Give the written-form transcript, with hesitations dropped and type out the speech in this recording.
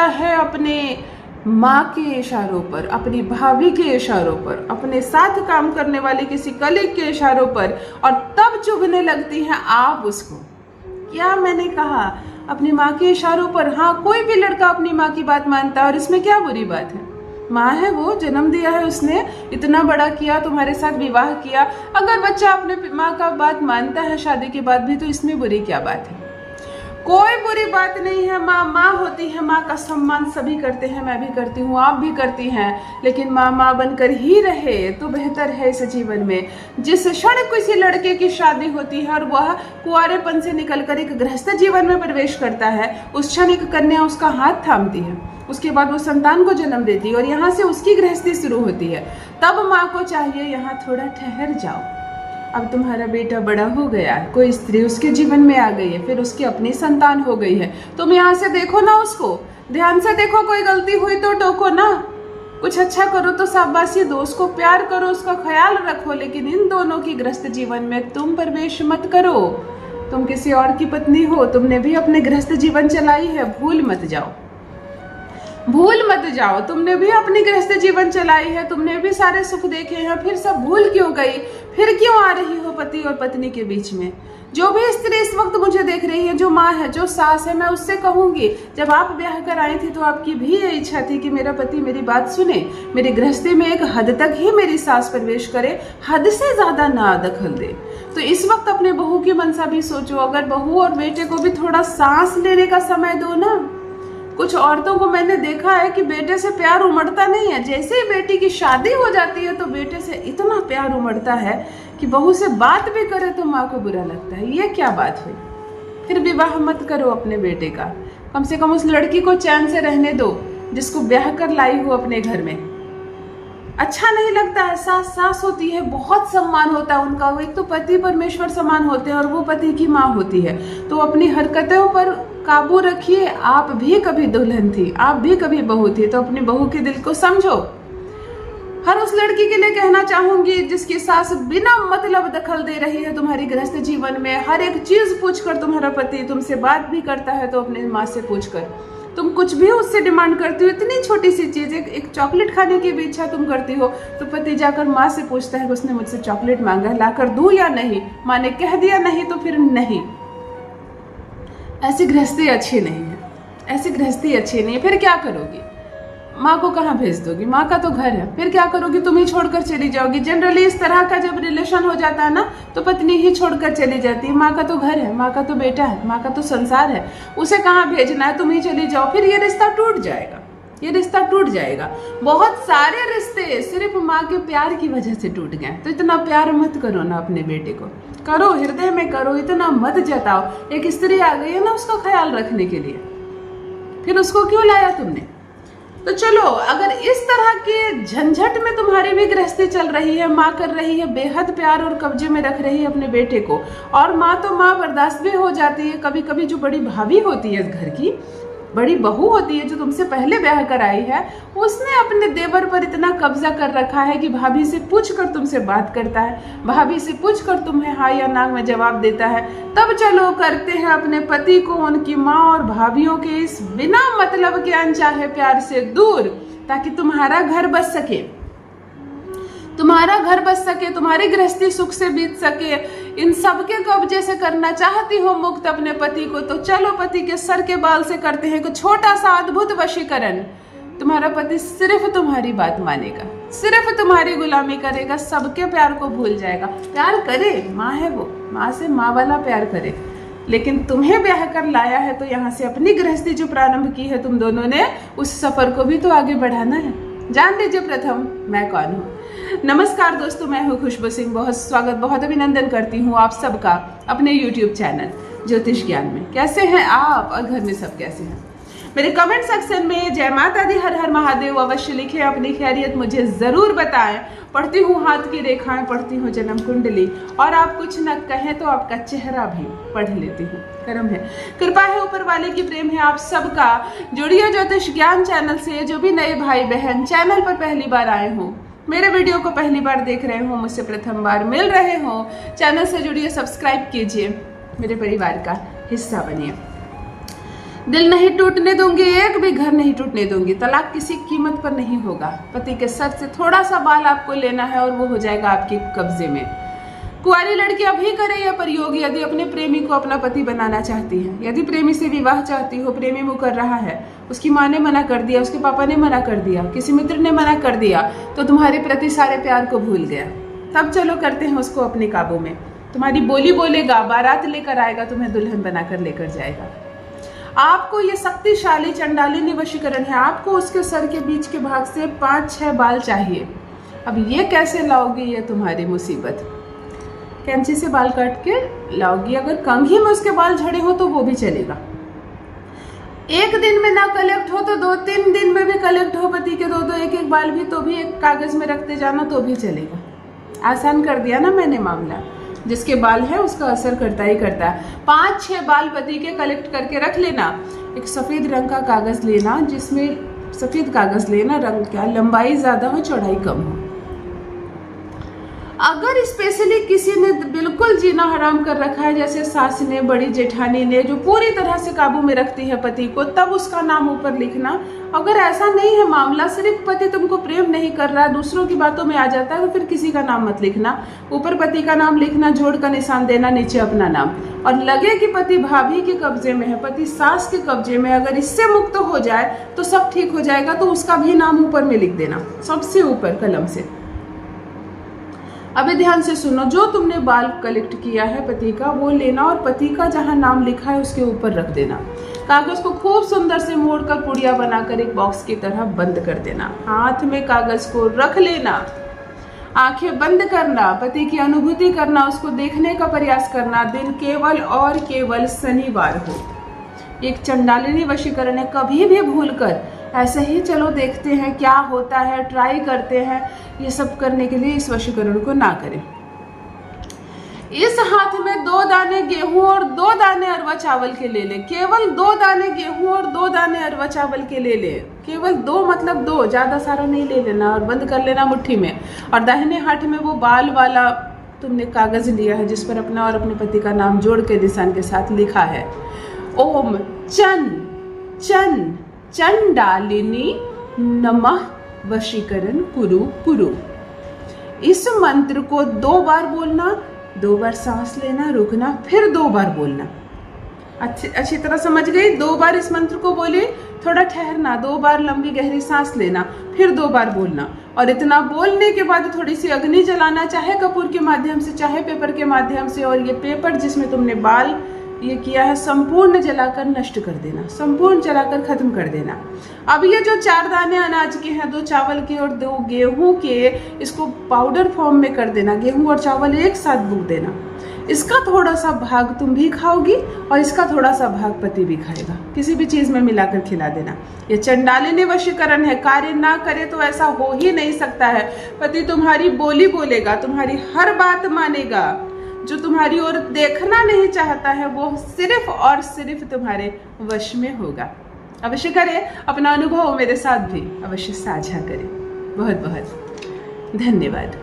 है अपने माँ के इशारों पर, अपनी भाभी के इशारों पर, अपने साथ काम करने वाले किसी कलीग के इशारों पर, और तब चुभने लगती हैं आप उसको। क्या मैंने कहा? अपनी माँ के इशारों पर। हाँ, कोई भी लड़का अपनी माँ की बात मानता है और इसमें क्या बुरी बात है? माँ है, वो जन्म दिया है उसने, इतना बड़ा किया, तुम्हारे साथ विवाह किया। अगर बच्चा अपने माँ का बात मानता है शादी के बाद भी, तो इसमें बुरी क्या बात है? कोई बुरी बात नहीं है। माँ माँ होती है, माँ का सम्मान सभी करते हैं, मैं भी करती हूँ, आप भी करती हैं, लेकिन माँ माँ बनकर ही रहे तो बेहतर है इस जीवन में। जिस क्षण किसी लड़के की शादी होती है और वह कुंवारेपन से निकलकर एक गृहस्थ जीवन में प्रवेश करता है, उस क्षण एक कन्या उसका हाथ थामती है, उसके बाद वो संतान को जन्म देती है और यहाँ से उसकी गृहस्थी शुरू होती है। तब माँ को चाहिए यहाँ थोड़ा ठहर जाओ, अब तुम्हारा बेटा बड़ा हो गया है, कोई स्त्री उसके जीवन में आ गई है, फिर उसकी अपनी संतान हो गई है, तुम यहाँ से देखो ना, उसको ध्यान से देखो, कोई गलती हुई तो टोको ना, कुछ अच्छा करो तो शाबाशी दो, उसको प्यार करो, उसका ख्याल रखो, लेकिन इन दोनों की गृहस्थ जीवन में तुम प्रवेश मत करो। तुम किसी और की पत्नी हो, तुमने भी अपने गृहस्थ जीवन चलाई है, भूल मत जाओ, भूल मत जाओ। तुमने भी अपनी गृहस्थ जीवन चलाई है, तुमने भी सारे सुख देखे हैं, फिर सब भूल क्यों गई? फिर क्यों आ रही हो पति और पत्नी के बीच में? जो भी स्त्री इस वक्त मुझे देख रही है, जो माँ है, जो सास है, मैं उससे कहूंगी, जब आप ब्याह कर आई थी तो आपकी भी ये इच्छा थी कि मेरा पति मेरी बात सुने, मेरी गृहस्थी में एक हद तक ही मेरी सास प्रवेश करे, हद से ज्यादा ना दखल दे। तो इस वक्त अपने बहू की मनसा भी सोचो। अगर बहू और बेटे को भी थोड़ा सांस लेने का समय दो ना। कुछ औरतों को मैंने देखा है कि बेटे से प्यार उमड़ता नहीं है, जैसे ही बेटी की शादी हो जाती है तो बेटे से इतना प्यार उमड़ता है कि बहू से बात भी करे तो माँ को बुरा लगता है। ये क्या बात हुई? फिर विवाह मत करो अपने बेटे का, कम से कम उस लड़की को चैन से रहने दो जिसको ब्याह कर लाई हो अपने घर में। अच्छा नहीं लगता है? सास सास होती है, बहुत सम्मान होता है उनका, वो एक तो पति परमेश्वर समान होते हैं और वो पति की माँ होती है, तो अपनी हरकतों पर काबू रखिए। आप भी कभी दुल्हन थी, आप भी कभी बहू थी, तो अपनी बहू के दिल को समझो। हर उस लड़की के लिए कहना चाहूंगी जिसकी सास बिना मतलब दखल दे रही है तुम्हारी गृहस्थ जीवन में, हर एक चीज पूछकर, तुम्हारा पति तुमसे बात भी करता है तो अपनी माँ से पूछकर, तुम कुछ भी उससे डिमांड करती हो, इतनी छोटी सी चीज, एक चॉकलेट खाने की भी इच्छा तुम करती हो, तो पति जाकर माँ से पूछता है कि उसने मुझसे चॉकलेट मांगा है, लाकर दूं या नहीं? माँ ने कह दिया नहीं तो फिर नहीं। ऐसी गृहस्थी अच्छी नहीं है, ऐसी गृहस्थी अच्छी नहीं है। फिर क्या करोगी? माँ को कहाँ भेज दोगी? माँ का तो घर है, फिर क्या करोगी? तुम ही छोड़कर चली जाओगी। जनरली इस तरह का जब रिलेशन हो जाता है ना, तो पत्नी ही छोड़कर चली जाती है। माँ का तो घर है, माँ का तो बेटा है, माँ का तो संसार है, उसे कहाँ भेजना है? तुम ही चली जाओ, फिर ये रिश्ता टूट जाएगा, ये रिश्ता टूट जाएगा। बहुत सारे रिश्ते सिर्फ माँ के प्यार की वजह से टूट गए, तो इतना प्यार मत करो ना अपने बेटे को, करो हृदय में करो, इतना मत जताओ। एक स्त्री आ गई है ना उसका ख्याल रखने के लिए, फिर उसको क्यों लाया तुमने? तो चलो, अगर इस तरह के झंझट में तुम्हारी भी गृहस्थी चल रही है, माँ कर रही है बेहद प्यार और कब्जे में रख रही है अपने बेटे को, और माँ तो माँ बर्दाश्त भी हो जाती है, कभी कभी जो बड़ी भाभी होती है घर की, बड़ी बहू होती है जो तुमसे पहले ब्याह कर आई है, उसने अपने देवर पर इतना कब्जा कर रखा है कि भाभी से पूछकर तुमसे बात करता है, भाभी से पूछकर तुम्हें हाँ या ना में जवाब देता है। तब चलो करते हैं अपने पति को उनकी माँ और भाभीियों के इस बिना मतलब के अनचाहे प्यार से दूर, ताकि तुम्हारा घर बस सके, तुम्हारा घर बस सके, तुम्हारी गृहस्थी सुख से बीत सके। इन सबके कब्जे से करना चाहती हो मुक्त अपने पति को, तो चलो पति के सर के बाल से करते हैं कुछ छोटा सा अद्भुत वशीकरण। तुम्हारा पति सिर्फ तुम्हारी बात मानेगा, सिर्फ तुम्हारी गुलामी करेगा, सबके प्यार को भूल जाएगा। प्यार करे, माँ है वो, माँ से माँ वाला प्यार करे, लेकिन तुम्हें ब्याह कर लाया है तो यहाँ से अपनी गृहस्थी जो प्रारंभ की है तुम दोनों ने, उस सफर को भी तो आगे बढ़ाना है। जान लीजिए प्रथम मैं कौन हूँ। नमस्कार दोस्तों, मैं हूँ खुशबू सिंह। बहुत स्वागत, बहुत अभिनंदन करती हूँ आप सबका अपने YouTube चैनल ज्योतिष ज्ञान में। कैसे हैं आप और घर में सब कैसे हैं? मेरे कमेंट सेक्शन में जय माता दी, हर हर महादेव अवश्य लिखें, अपनी खैरियत मुझे जरूर बताएं। पढ़ती हूँ हाथ की रेखाएं, पढ़ती हूँ जन्म कुंडली, और आप कुछ न कहें तो आपका चेहरा भी पढ़ लेती हूँ। करम है, कृपा है ऊपर वाले की, प्रेम है आप सबका। जुड़िए ज्योतिष ज्ञान चैनल से। जो भी नए भाई बहन चैनल पर पहली बार आए हों, मेरे वीडियो को पहली बार देख रहे हो, मुझसे प्रथम बार मिल रहे हो, चैनल से जुड़िए, सब्सक्राइब कीजिए, मेरे परिवार का हिस्सा बनिए। दिल नहीं टूटने दूंगी, एक भी घर नहीं टूटने दूंगी। तलाक किसी कीमत पर नहीं होगा। पति के सर से थोड़ा सा बाल आपको लेना है और वो हो जाएगा आपके कब्जे में। कुंवारी लड़कियां भी करें यह प्रयोग यदि अपने प्रेमी को अपना पति बनाना चाहती है। यदि प्रेमी से विवाह चाहती हो, प्रेमी मुकर रहा है, उसकी माँ ने मना कर दिया, उसके पापा ने मना कर दिया, किसी मित्र ने मना कर दिया, तो तुम्हारे प्रति सारे प्यार को भूल गया, तब चलो करते हैं उसको अपने काबू में। तुम्हारी बोली बोलेगा, बारात लेकर आएगा, तुम्हें दुल्हन बनाकर लेकर जाएगा। आपको ये शक्तिशाली चंडालिनी वशीकरण है। आपको उसके सर के बीच के भाग से 5-6 बाल चाहिए। अब ये कैसे लाओगी, ये तुम्हारी मुसीबत। कैंची से बाल काट के लाओगी। अगर कंघी में उसके बाल झड़े हो तो वो भी चलेगा। एक दिन में ना कलेक्ट हो तो 2-3 दिन में भी कलेक्ट हो पति के 2-2 1-1 बाल भी, तो भी एक कागज में रखते जाना तो भी चलेगा। आसान कर दिया ना मैंने मामला। जिसके बाल है उसका असर करता ही करता है। 5-6 बाल पति के कलेक्ट करके रख लेना। एक सफ़ेद रंग का कागज लेना, जिसमें सफ़ेद कागज लेना, रंग क्या, लंबाई ज़्यादा हो चौड़ाई कम हो। अगर स्पेशली किसी ने बिल्कुल जीना हराम कर रखा है, जैसे सास ने, बड़ी जेठानी ने, जो पूरी तरह से काबू में रखती है पति को, तब उसका नाम ऊपर लिखना। अगर ऐसा नहीं है मामला, सिर्फ पति तुमको प्रेम नहीं कर रहा है, दूसरों की बातों में आ जाता है, तो फिर किसी का नाम मत लिखना। ऊपर पति का नाम लिखना, जोड़ का निशान देना, नीचे अपना नाम। और लगे कि पति भाभी के कब्जे में है, पति सास के कब्जे में, अगर इससे मुक्त हो जाए तो सब ठीक हो जाएगा, तो उसका भी नाम ऊपर में लिख देना, सबसे ऊपर कलम से। अभी ध्यान से सुनो, जो तुमने बाल कलेक्ट किया है पति का, वो लेना और पति का जहां नाम लिखा है उसके ऊपर रख देना। कागज को खूब सुंदर से मोड़कर पुड़िया बनाकर एक बॉक्स की तरह बंद कर देना। हाथ में कागज को रख लेना, आंखें बंद करना, पति की अनुभूति करना, उसको देखने का प्रयास करना। दिन केवल और केवल शनिवार हो। एक चंडालिनी वशीकरण है, कभी भी भूलकर ऐसे ही चलो देखते हैं क्या होता है, ट्राई करते हैं, ये सब करने के लिए इस वशीकरण को ना करें। इस हाथ में 2 दाने गेहूं और 2 दाने अरवा चावल के ले ले। केवल 2 दाने गेहूं और 2 दाने अरवा चावल के ले ले। केवल 2 मतलब 2, ज्यादा सारा नहीं ले लेना, और बंद कर लेना मुट्ठी में। और दाहिने हाथ में वो बाल वाला तुमने कागज लिया है जिस पर अपना और अपने पति का नाम जोड़ के निशान के साथ लिखा है, ओम चन चन चंडालिनी नमः वशीकरण कुरु कुरु। इस मंत्र को 2 बार बोलना, 2 बार सांस लेना, रुकना, फिर 2 बार बोलना। अच्छी तरह समझ गई? 2 बार इस मंत्र को बोले, थोड़ा ठहरना, 2 बार लंबी गहरी सांस लेना, फिर 2 बार बोलना। और इतना बोलने के बाद थोड़ी सी अग्नि जलाना, चाहे कपूर के माध्यम से, चाहे पेपर के माध्यम से। और ये पेपर जिसमें तुमने बाल ये किया है, संपूर्ण जलाकर नष्ट कर देना, संपूर्ण जलाकर खत्म कर देना। अब ये जो 4 दाने अनाज के हैं, 2 चावल के और 2 गेहूं के, इसको पाउडर फॉर्म में कर देना। गेहूं और चावल एक साथ भून देना। इसका थोड़ा सा भाग तुम भी खाओगी और इसका थोड़ा सा भाग पति भी खाएगा। किसी भी चीज में मिलाकर खिला देना। ये चंडालिनी वशीकरण है, कार्य ना करे तो ऐसा हो ही नहीं सकता है। पति तुम्हारी बोली बोलेगा, तुम्हारी हर बात मानेगा। जो तुम्हारी ओर देखना नहीं चाहता है वो सिर्फ और सिर्फ तुम्हारे वश में होगा। अवश्य करें, अपना अनुभव मेरे साथ भी अवश्य साझा करें। बहुत बहुत धन्यवाद।